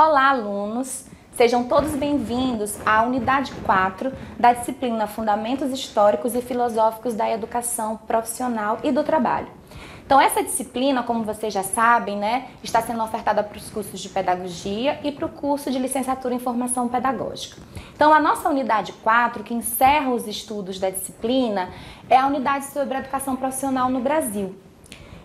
Olá, alunos! Sejam todos bem-vindos à unidade 4 da disciplina Fundamentos Históricos e Filosóficos da Educação Profissional e do Trabalho. Então, essa disciplina, como vocês já sabem, está sendo ofertada para os cursos de Pedagogia e para o curso de Licenciatura em Formação Pedagógica. Então, a nossa unidade 4, que encerra os estudos da disciplina, é a unidade sobre a educação profissional no Brasil.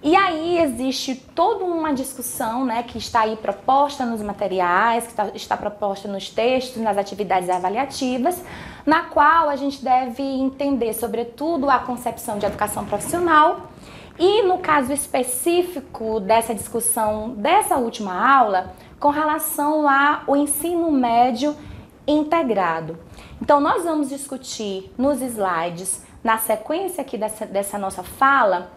E aí existe toda uma discussão que está aí proposta nos materiais, que está proposta nos textos, nas atividades avaliativas, na qual a gente deve entender, sobretudo, a concepção de educação profissional. E no caso específico dessa discussão dessa última aula, com relação ao ensino médio integrado. Então, nós vamos discutir nos slides, na sequência aqui dessa nossa fala,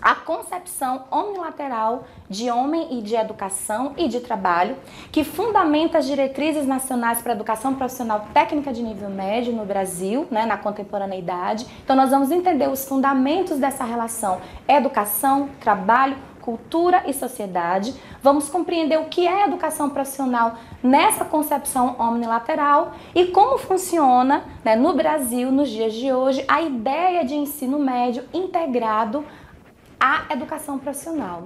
a concepção omnilateral de homem e de educação e de trabalho, que fundamenta as diretrizes nacionais para a educação profissional técnica de nível médio no Brasil, na contemporaneidade. Então, nós vamos entender os fundamentos dessa relação educação, trabalho, cultura e sociedade. Vamos compreender o que é educação profissional nessa concepção omnilateral e como funciona no Brasil, nos dias de hoje, a ideia de ensino médio integrado à educação profissional,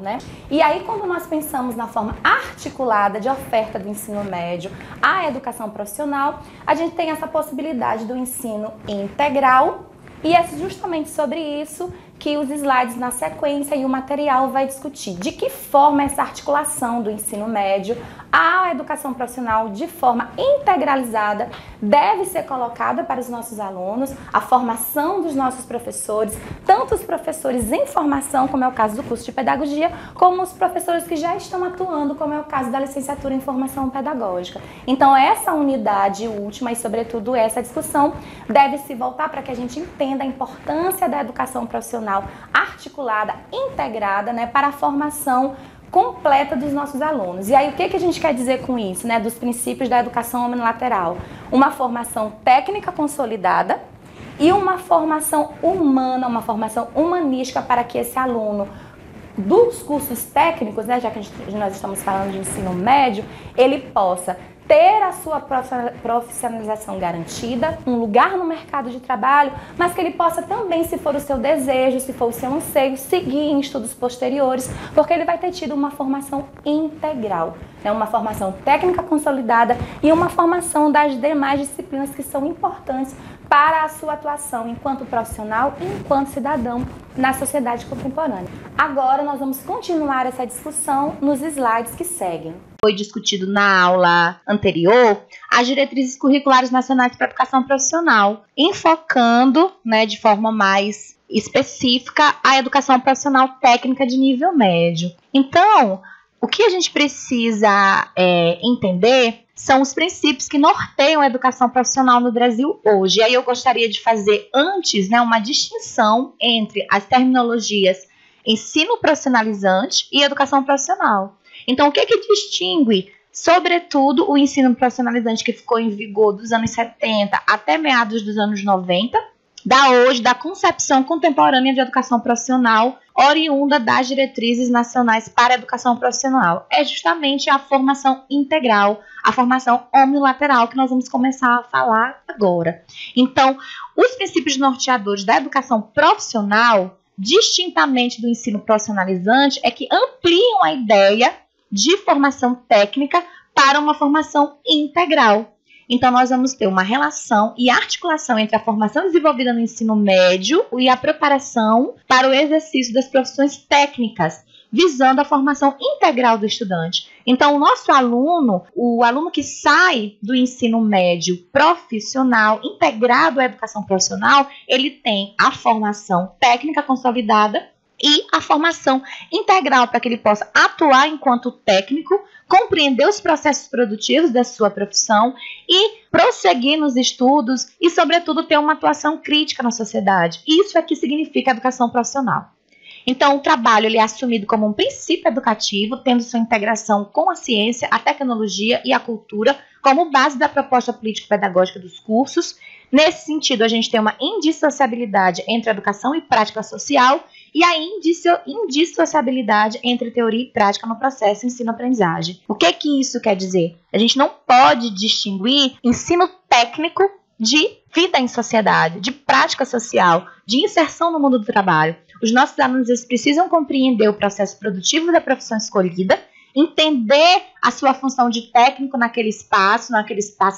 E aí, quando nós pensamos na forma articulada de oferta do ensino médio à educação profissional, a gente tem essa possibilidade do ensino integral, e é justamente sobre isso que os slides na sequência e o material vai discutir. De que forma essa articulação do ensino médio à educação profissional de forma integralizada deve ser colocada para os nossos alunos, a formação dos nossos professores, tanto os professores em formação, como é o caso do curso de Pedagogia, como os professores que já estão atuando, como é o caso da Licenciatura em Formação Pedagógica. Então, essa unidade última e, sobretudo, essa discussão deve se voltar para que a gente entenda a importância da educação profissional articulada, integrada, para a formação completa dos nossos alunos. E aí, o que a gente quer dizer com isso, dos princípios da educação omnilateral? Uma formação técnica consolidada e uma formação humana, uma formação humanística para que esse aluno dos cursos técnicos, já que nós estamos falando de ensino médio, ele possa ter a sua profissionalização garantida, um lugar no mercado de trabalho, mas que ele possa também, se for o seu desejo, se for o seu anseio, seguir em estudos posteriores, porque ele vai ter tido uma formação integral, uma formação técnica consolidada e uma formação das demais disciplinas que são importantes para a sua atuação enquanto profissional e enquanto cidadão na sociedade contemporânea. Agora nós vamos continuar essa discussão nos slides que seguem. Foi discutido na aula anterior as diretrizes curriculares nacionais para a educação profissional, enfocando de forma mais específica a educação profissional técnica de nível médio. Então, o que a gente precisa entender são os princípios que norteiam a educação profissional no Brasil hoje. E aí eu gostaria de fazer antes uma distinção entre as terminologias ensino profissionalizante e educação profissional. Então, o que distingue, sobretudo, o ensino profissionalizante que ficou em vigor dos anos 70 até meados dos anos 90, da concepção contemporânea de educação profissional, oriunda das diretrizes nacionais para a educação profissional? É justamente a formação integral, a formação omnilateral, que nós vamos começar a falar agora. Então, os princípios norteadores da educação profissional, distintamente do ensino profissionalizante, é que ampliam a ideia de formação técnica para uma formação integral. Então, nós vamos ter uma relação e articulação entre a formação desenvolvida no ensino médio e a preparação para o exercício das profissões técnicas, visando a formação integral do estudante. Então, o nosso aluno, o aluno que sai do ensino médio profissional, integrado à educação profissional, ele tem a formação técnica consolidada e a formação integral para que ele possa atuar enquanto técnico, compreender os processos produtivos da sua profissão e prosseguir nos estudos e, sobretudo, ter uma atuação crítica na sociedade. Isso é que significa educação profissional. Então, o trabalho ele é assumido como um princípio educativo, tendo sua integração com a ciência, a tecnologia e a cultura como base da proposta político-pedagógica dos cursos. Nesse sentido, a gente tem uma indissociabilidade entre educação e prática social e a indissociabilidade entre teoria e prática no processo ensino-aprendizagem. O que isso quer dizer? A gente não pode distinguir ensino técnico de vida em sociedade, de prática social, de inserção no mundo do trabalho. Os nossos alunos eles precisam compreender o processo produtivo da profissão escolhida, entender a sua função de técnico naquele espaço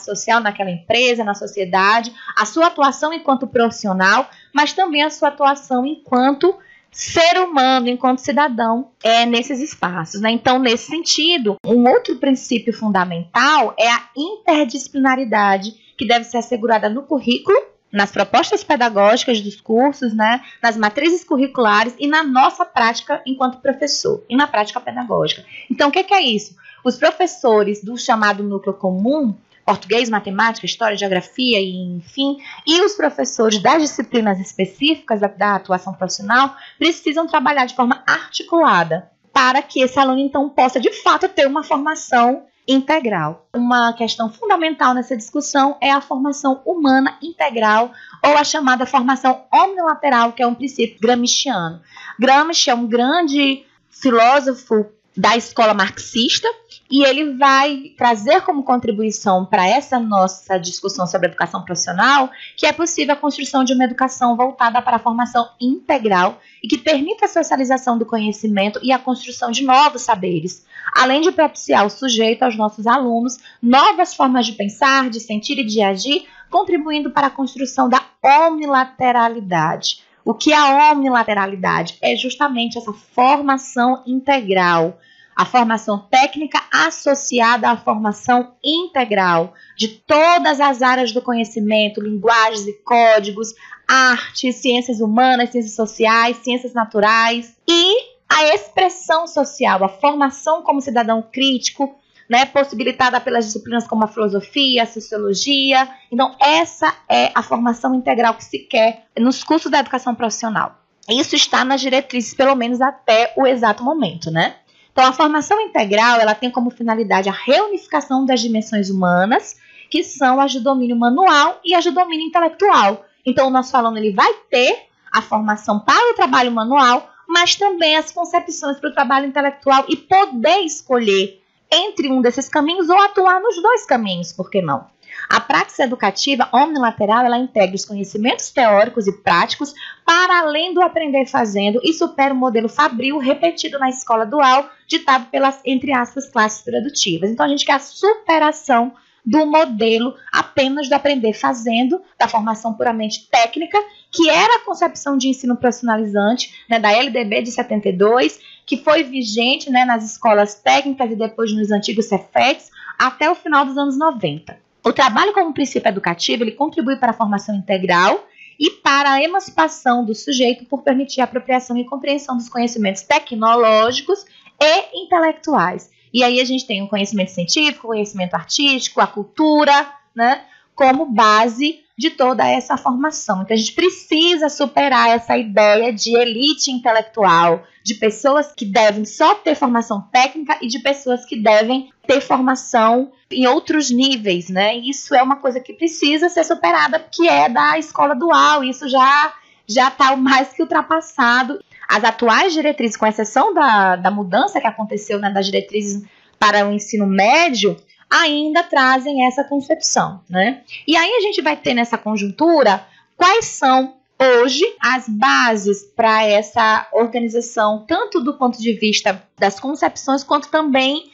social, naquela empresa, na sociedade, a sua atuação enquanto profissional, mas também a sua atuação enquanto ser humano, enquanto cidadão, nesses espaços, né? Então, nesse sentido, um outro princípio fundamental é a interdisciplinaridade, que deve ser assegurada no currículo, nas propostas pedagógicas dos cursos, né, nas matrizes curriculares e na nossa prática enquanto professor, e na prática pedagógica. Então, o que é isso? Os professores do chamado núcleo comum, português, matemática, história, geografia, enfim, e os professores das disciplinas específicas da atuação profissional precisam trabalhar de forma articulada para que esse aluno, então, possa, de fato, ter uma formação integral. Uma questão fundamental nessa discussão é a formação humana integral, ou a chamada formação omnilateral, que é um princípio gramsciano. Gramsci é um grande filósofo da escola marxista, e ele vai trazer como contribuição para essa nossa discussão sobre educação profissional que é possível a construção de uma educação voltada para a formação integral e que permita a socialização do conhecimento e a construção de novos saberes, além de propiciar ao sujeito, aos nossos alunos, novas formas de pensar, de sentir e de agir, contribuindo para a construção da omnilateralidade. O que é a omnilateralidade? É justamente essa formação integral, a formação técnica associada à formação integral de todas as áreas do conhecimento, linguagens e códigos, artes, ciências humanas, ciências sociais, ciências naturais e a expressão social, a formação como cidadão crítico, né, possibilitada pelas disciplinas como a filosofia, a sociologia. Então, essa é a formação integral que se quer nos cursos da educação profissional. Isso está nas diretrizes, pelo menos até o exato momento, né? Então, a formação integral, ela tem como finalidade a reunificação das dimensões humanas, que são as de domínio manual e as de domínio intelectual. Então, o nosso aluno ele vai ter a formação para o trabalho manual, mas também as concepções para o trabalho intelectual e poder escolher entre um desses caminhos ou atuar nos dois caminhos, por que não? A prática educativa omnilateral, ela integra os conhecimentos teóricos e práticos para além do aprender fazendo e supera o modelo fabril repetido na escola dual, ditado pelas, entre aspas, classes produtivas. Então, a gente quer a superação do modelo apenas do aprender fazendo, da formação puramente técnica, que era a concepção de ensino profissionalizante, né, da LDB de 72, que foi vigente, né, nas escolas técnicas e depois nos antigos Cefetes, até o final dos anos 90. O trabalho como princípio educativo, ele contribui para a formação integral e para a emancipação do sujeito por permitir a apropriação e compreensão dos conhecimentos tecnológicos e intelectuais. E aí a gente tem o conhecimento científico, o conhecimento artístico, a cultura, né, como base de toda essa formação. Então a gente precisa superar essa ideia de elite intelectual, de pessoas que devem só ter formação técnica e de pessoas que devem ter formação em outros níveis, né? Isso é uma coisa que precisa ser superada, que é da escola dual. Isso já está mais que ultrapassado. As atuais diretrizes, com exceção da mudança que aconteceu, né, das diretrizes para o ensino médio, ainda trazem essa concepção, né? E aí a gente vai ter nessa conjuntura quais são hoje as bases para essa organização, tanto do ponto de vista das concepções, quanto também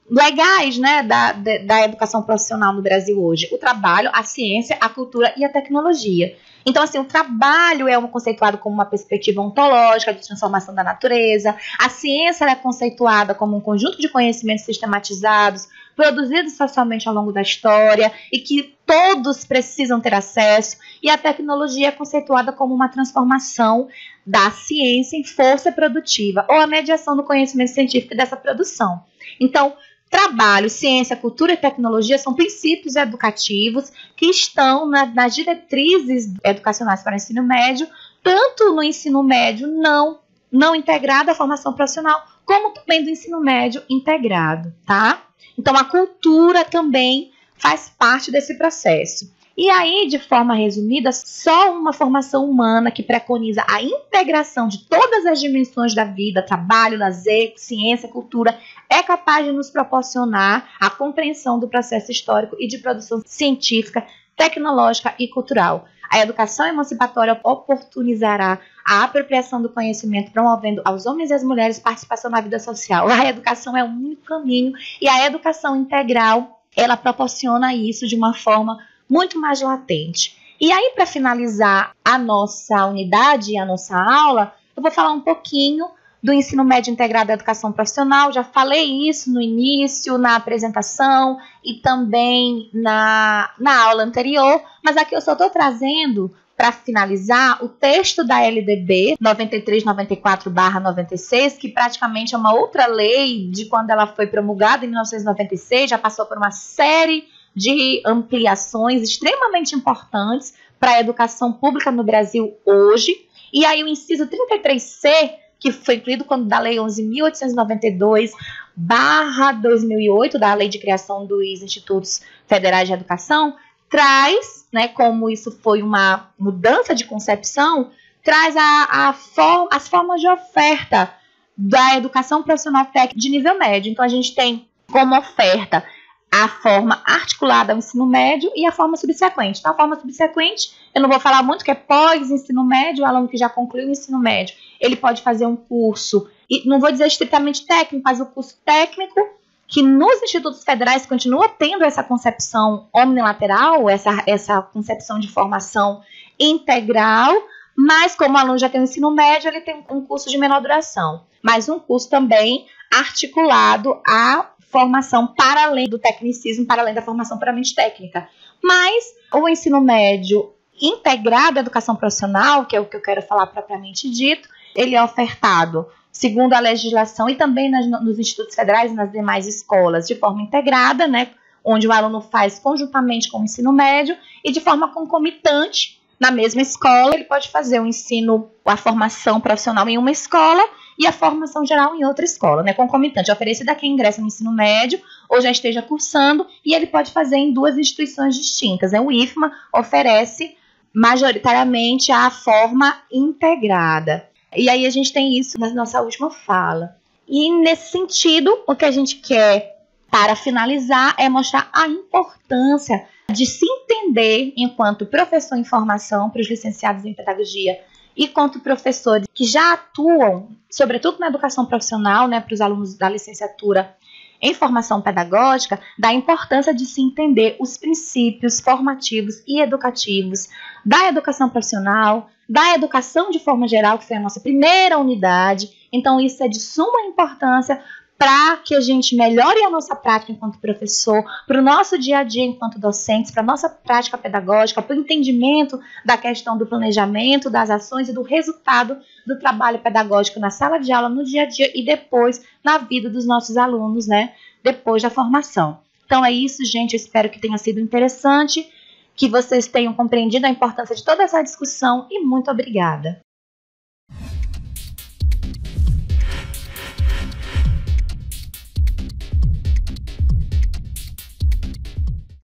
legais, né, da educação profissional no Brasil hoje. O trabalho, a ciência, a cultura e a tecnologia. Então, assim, o trabalho é conceituado como uma perspectiva ontológica de transformação da natureza. A ciência é conceituada como um conjunto de conhecimentos sistematizados, produzidos socialmente ao longo da história e que todos precisam ter acesso. E a tecnologia é conceituada como uma transformação da ciência em força produtiva ou a mediação do conhecimento científico dessa produção. Então, trabalho, ciência, cultura e tecnologia são princípios educativos que estão nas diretrizes educacionais para o ensino médio, tanto no ensino médio não integrado à formação profissional, como também do ensino médio integrado, tá? Então, a cultura também faz parte desse processo. E aí, de forma resumida, só uma formação humana que preconiza a integração de todas as dimensões da vida, trabalho, lazer, ciência, cultura, é capaz de nos proporcionar a compreensão do processo histórico e de produção científica, tecnológica e cultural. A educação emancipatória oportunizará a apropriação do conhecimento, promovendo aos homens e às mulheres participação na vida social. A educação é o único caminho e a educação integral, ela proporciona isso de uma forma muito mais latente. E aí, para finalizar a nossa unidade e a nossa aula, eu vou falar um pouquinho do ensino médio integrado à educação profissional. Já falei isso no início, na apresentação e também na aula anterior, mas aqui eu só estou trazendo, para finalizar, o texto da LDB 9394/96, que praticamente é uma outra lei de quando ela foi promulgada em 1996, já passou por uma série de ampliações extremamente importantes para a educação pública no Brasil hoje. E aí o inciso 33C, que foi incluído quando da Lei 11.892/2008, da Lei de Criação dos Institutos Federais de Educação, traz, né, como isso foi uma mudança de concepção, traz as formas de oferta da educação profissional técnica de nível médio. Então, a gente tem como oferta a forma articulada ao ensino médio e a forma subsequente. Então, a forma subsequente, eu não vou falar muito, que é pós-ensino médio, o aluno que já concluiu o ensino médio, ele pode fazer um curso, e não vou dizer estritamente técnico, mas o curso técnico, que nos institutos federais continua tendo essa concepção omnilateral, essa concepção de formação integral, mas como o aluno já tem o ensino médio, ele tem um curso de menor duração, mas um curso também articulado à formação para além do tecnicismo, para além da formação puramente técnica. Mas o ensino médio integrado à educação profissional, que é o que eu quero falar propriamente dito, ele é ofertado segundo a legislação e também nos institutos federais e nas demais escolas, de forma integrada, né, onde o aluno faz conjuntamente com o ensino médio e de forma concomitante na mesma escola. Ele pode fazer o ensino, a formação profissional em uma escola e a formação geral em outra escola, né, concomitante, oferecida a quem ingressa no ensino médio ou já esteja cursando, e ele pode fazer em duas instituições distintas, né? O IFMA oferece majoritariamente a forma integrada. E aí a gente tem isso na nossa última fala. E nesse sentido, o que a gente quer, para finalizar, é mostrar a importância de se entender enquanto professor em formação para os licenciados em pedagogia e quanto professores que já atuam, sobretudo na educação profissional, né, para os alunos da licenciatura em formação pedagógica, da importância de se entender os princípios formativos e educativos da educação profissional, da educação de forma geral, que foi a nossa primeira unidade. Então, isso é de suma importância para que a gente melhore a nossa prática enquanto professor, para o nosso dia a dia enquanto docentes, para a nossa prática pedagógica, para o entendimento da questão do planejamento, das ações e do resultado do trabalho pedagógico na sala de aula, no dia a dia e depois na vida dos nossos alunos, né, depois da formação. Então é isso, gente, eu espero que tenha sido interessante, que vocês tenham compreendido a importância de toda essa discussão e muito obrigada.